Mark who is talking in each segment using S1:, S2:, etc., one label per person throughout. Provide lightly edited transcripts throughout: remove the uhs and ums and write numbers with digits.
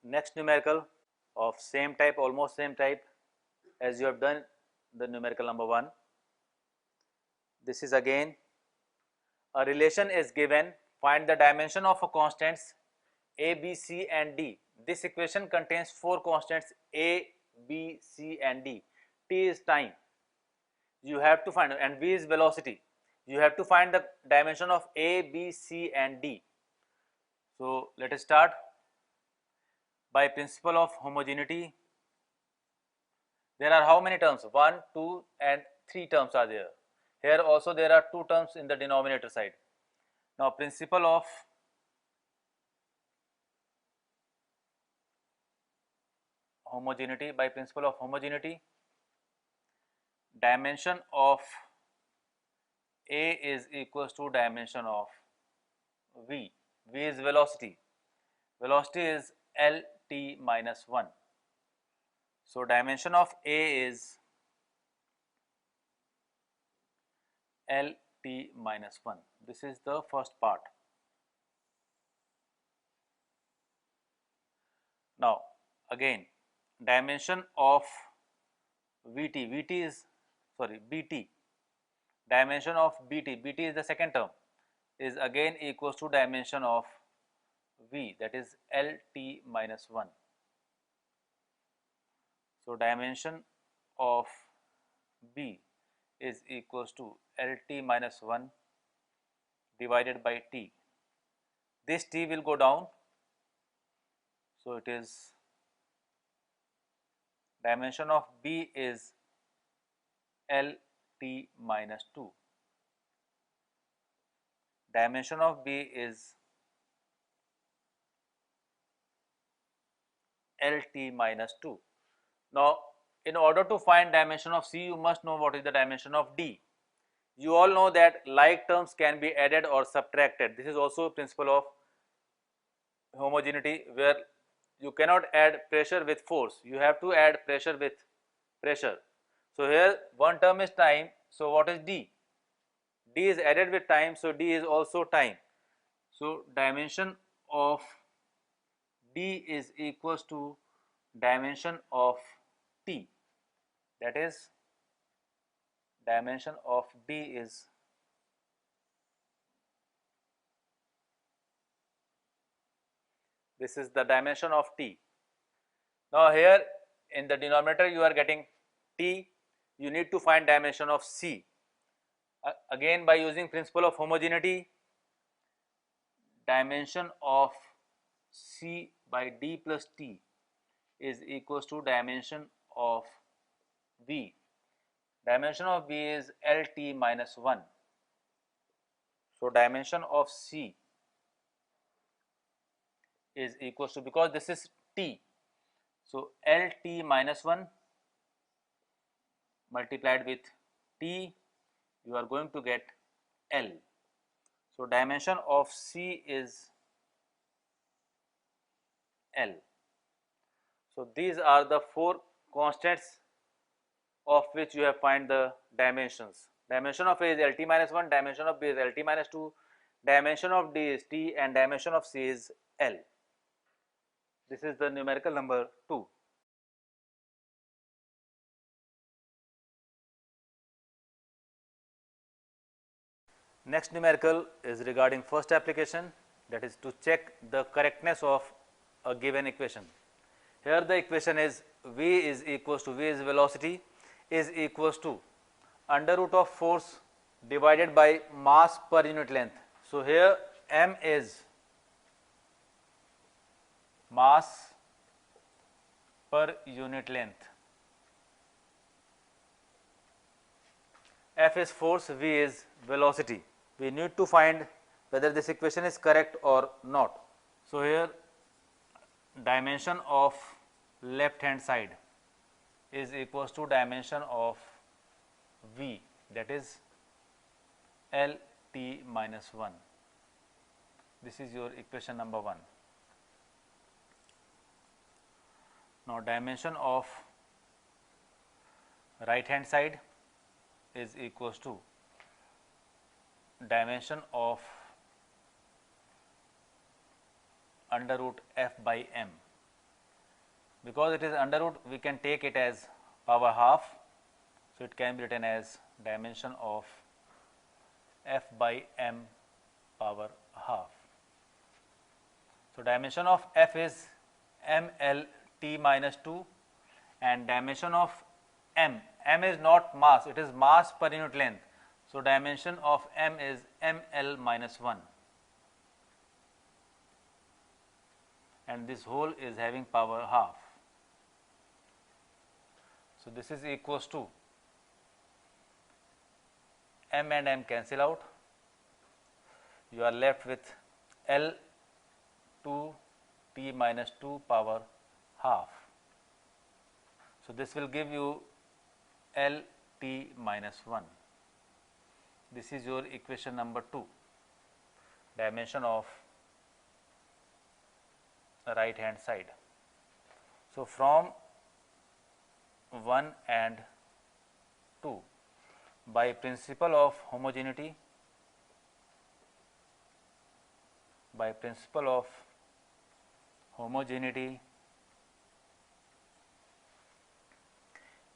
S1: next numerical of same type, almost same type as you have done the numerical number 1. This is again a relation is given, find the dimension of a constants a, b, c and d. This equation contains 4 constants a, b, c and d. T is time, you have to find, and v is velocity. You have to find the dimension of a, b, c and d. So let us start. By principle of homogeneity, there are how many terms? 1, 2 and 3 terms are there. Here also there are 2 terms in the denominator side. Now principle of homogeneity, by principle of homogeneity, dimension of A is equals to dimension of V. V is velocity. Velocity is Lt minus 1. So dimension of A is Lt minus 1. This is the first part. Now again, dimension of Bt dimension of Bt is the second term, is again equals to dimension of V, that is Lt minus 1. So dimension of B is equals to Lt minus 1 divided by T. This T will go down, so it is dimension of B is Lt minus 2. Dimension of B is Lt minus 2. Now in order to find dimension of C, you must know what is the dimension of D. You all know that like terms can be added or subtracted. This is also a principle of homogeneity, where you cannot add pressure with force, you have to add pressure with pressure. So here one term is time, so what is D? D is added with time, so D is also time. So dimension of D is equals to dimension of T, that is dimension of D is this is the dimension of T. Now here in the denominator you are getting T, you need to find dimension of C. Again by using principle of homogeneity, dimension of C by D plus T is equals to dimension of V. Dimension of V is Lt minus 1. So dimension of C is equals to, because this is T, so Lt minus 1 multiplied with T, you are going to get L. So dimension of C is L. So these are the 4 constants of which you have find the dimensions. Dimension of A is Lt minus 1, dimension of B is Lt minus 2, dimension of D is T and dimension of C is L. This is the numerical number 2. Next numerical is regarding first application, that is to check the correctness of a given equation. Here the equation is V is equals to, V is velocity, is equals to under root of force divided by mass per unit length. So here m is mass per unit length, F is force, V is velocity. We need to find whether this equation is correct or not. So here dimension of left hand side is equals to dimension of V, that is Lt minus 1. This is your equation number 1. Now dimension of right hand side is equals to dimension of under root F by m. Because it is under root, we can take it as power half. So it can be written as dimension of f by m power half. So dimension of f is ml t minus 2, and dimension of m is not mass, it is mass per unit length. So dimension of m is ml minus 1, and this whole is having power half. So this is equals to m and m cancel out, you are left with L 2 t minus 2 power half. So this will give you L t minus 1. This is your equation number 2, dimension of the right hand side. So from 1 and 2, by principle of homogeneity,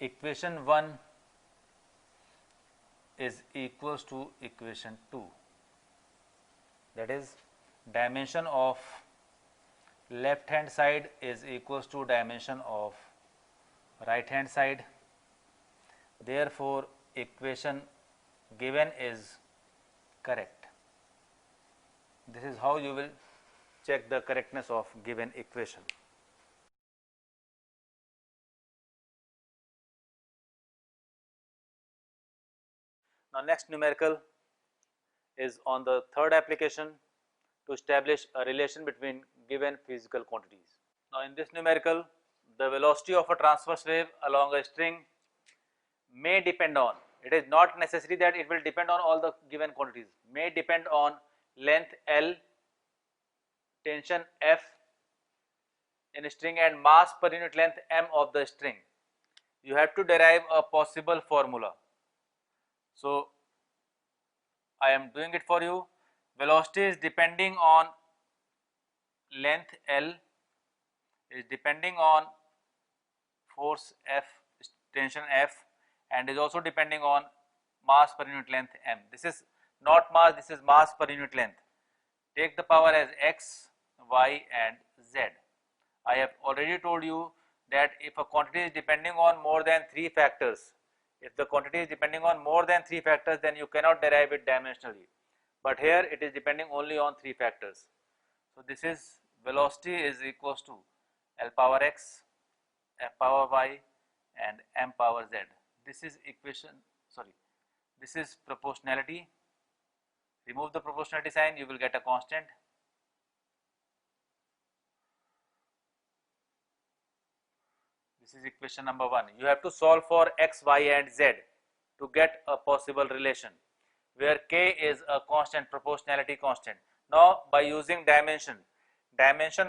S1: equation 1 is equals to equation 2, that is dimension of left hand side is equals to dimension of right hand side. Therefore equation given is correct. This is how you will check the correctness of given equation. Now next numerical is on the third application to establish a relation between given physical quantities. Now in this numerical, the velocity of a transverse wave along a string may depend on, it is not necessary that it will depend on all the given quantities, may depend on length L, tension F in a string, and mass per unit length m of the string. You have to derive a possible formula. So I am doing it for you. Velocity is depending on length L, is depending on force F, tension F, and is also depending on mass per unit length m. This is not mass, this is mass per unit length. Take the power as x, y and z. I have already told you that if a quantity is depending on more than 3 factors, if the quantity is depending on more than 3 factors, then you cannot derive it dimensionally. But here it is depending only on 3 factors. So this is velocity is equals to L power x, F power y and m power z. This is equation, this is proportionality. Remove the proportionality sign, you will get a constant. This is equation number 1. You have to solve for x, y and z to get a possible relation where k is a constant, proportionality constant. Now by using dimension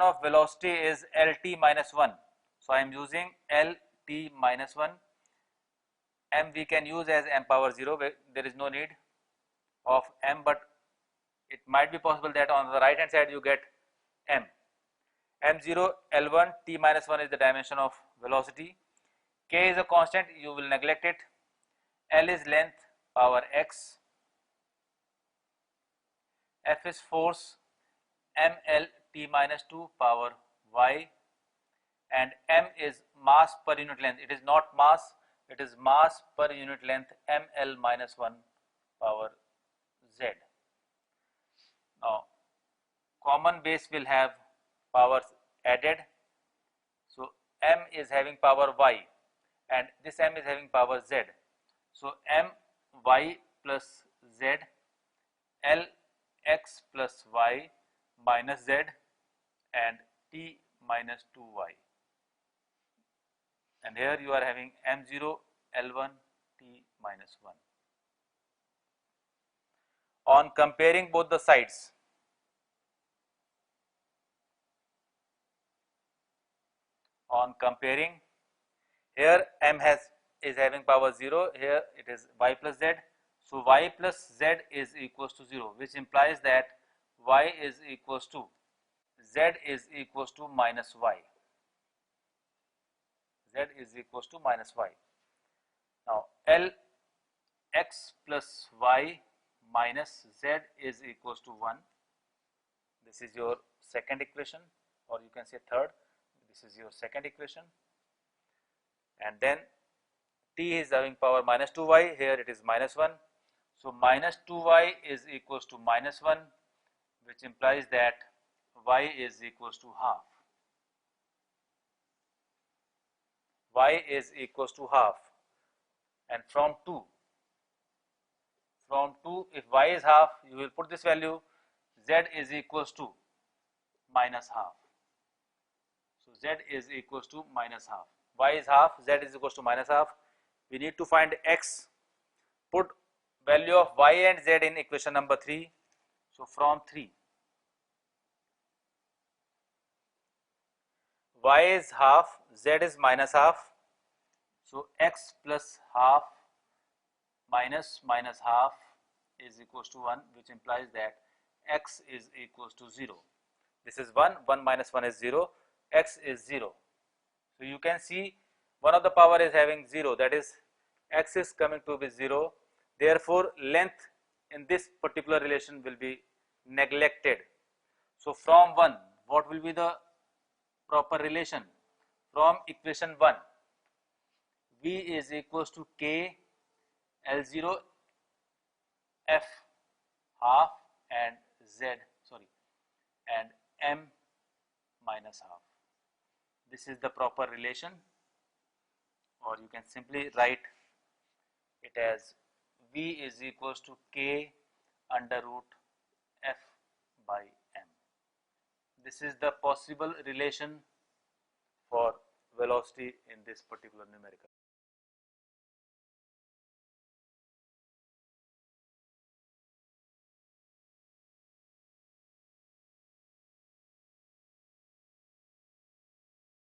S1: of velocity is Lt minus 1. So I am using Lt minus 1. M we can use as m power 0, where there is no need of m, but it might be possible that on the right hand side you get m. M0 L1 t minus 1 is the dimension of velocity. K is a constant, you will neglect it. L is length power x. F is force ml t minus 2 power y, and m is mass per unit length. It is not mass, it is mass per unit length ml minus 1 power z. Now common base will have powers added. So m is having power y and this m is having power z. So m y plus z, L x plus y minus z and t minus 2y, and here you are having m0 L1 t minus 1. On comparing both the sides, here m is having power 0, here it is y plus z. So y plus z is equals to 0, which implies that y is equals to z is equals to minus y. Z is equals to minus y. Now L x plus y minus Z is equals to 1. This is your second equation, or you can say third. This is your second equation. And then t is having power minus 2y, here it is minus 1. So minus 2y is equals to minus 1, which implies that y is equals to half. Y is equals to half. And from 2, if y is half, you will put this value, z is equals to minus half. So z is equals to minus half. Y is half, z is equals to minus half. We need to find x. Put value of y and z in equation number 3. So from 3, y is half, z is minus half. So x plus half minus minus half is equals to 1, which implies that x is equals to 0. This is 1, 1 minus 1 is 0, x is 0. So you can see one of the power is having 0, that is x is coming to be 0. Therefore length in this particular relation will be neglected. So from 1, what will be the proper relation? From equation 1, v is equals to k L0 f half and and m minus half. This is the proper relation, or you can simply write it as v is equals to k under root f by m. This is the possible relation for velocity in this particular numerical.